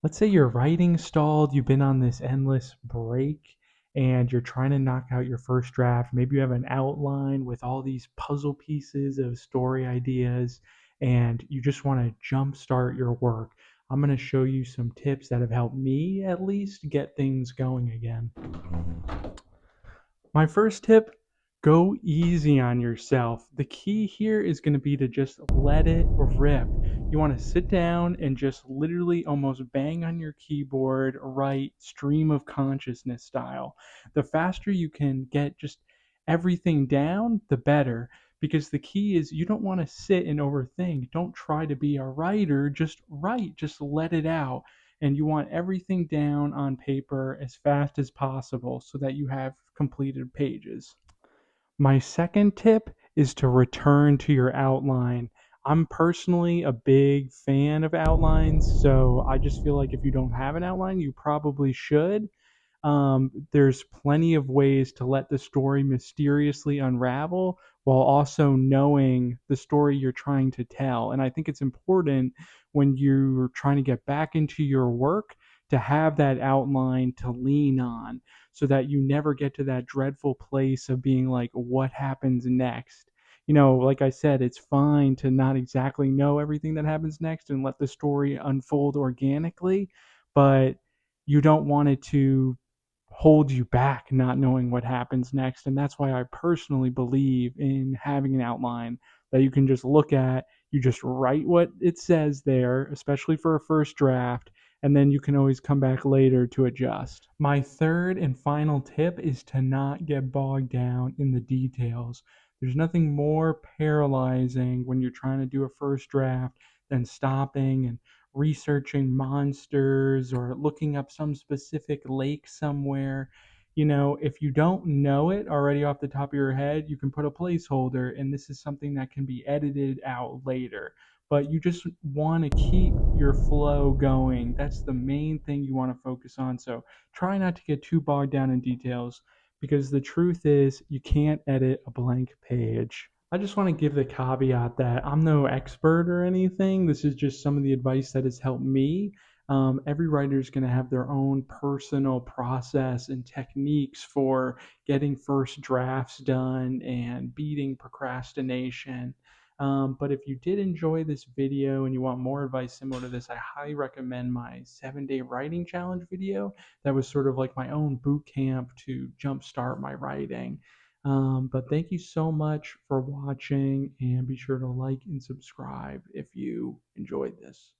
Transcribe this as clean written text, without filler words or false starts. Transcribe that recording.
Let's say your writing stalled, you've been on this endless break and you're trying to knock out your first draft. Maybe you have an outline with all these puzzle pieces of story ideas and you just want to jumpstart your work. I'm going to show you some tips that have helped me at least get things going again. My first tip, go easy on yourself. The key here is going to be to just let it rip. You want to sit down and just literally almost bang on your keyboard, write stream of consciousness style. The faster you can get just everything down, the better. Because the key is you don't want to sit and overthink. Don't try to be a writer. Just write. Just let it out, and you want everything down on paper as fast as possible so that you have completed pages. My second tip is to return to your outline. I'm personally a big fan of outlines, so I just feel like if you don't have an outline, you probably should. There's plenty of ways to let the story mysteriously unravel while also knowing the story you're trying to tell. And I think it's important when you're trying to get back into your work to have that outline to lean on so that you never get to that dreadful place of being like, what happens next? Like I said, it's fine to not exactly know everything that happens next and let the story unfold organically, but you don't want it to hold you back not knowing what happens next. And that's why I personally believe in having an outline that you can just look at. You just write what it says there, especially for a first draft, and then you can always come back later to adjust. My third and final tip is to not get bogged down in the details. There's nothing more paralyzing when you're trying to do a first draft than stopping and researching monsters or looking up some specific lake somewhere. If you don't know it already off the top of your head, you can put a placeholder, and this is something that can be edited out later. But you just want to keep your flow going. That's the main thing you want to focus on. So try not to get too bogged down in details because the truth is you can't edit a blank page. I just want to give the caveat that I'm no expert or anything. This is just some of the advice that has helped me. Every writer is going to have their own personal process and techniques for getting first drafts done and beating procrastination. But if you did enjoy this video and you want more advice similar to this, I highly recommend my 7-day writing challenge video. That was sort of like my own boot camp to jumpstart my writing. But thank you so much for watching, and be sure to like and subscribe if you enjoyed this.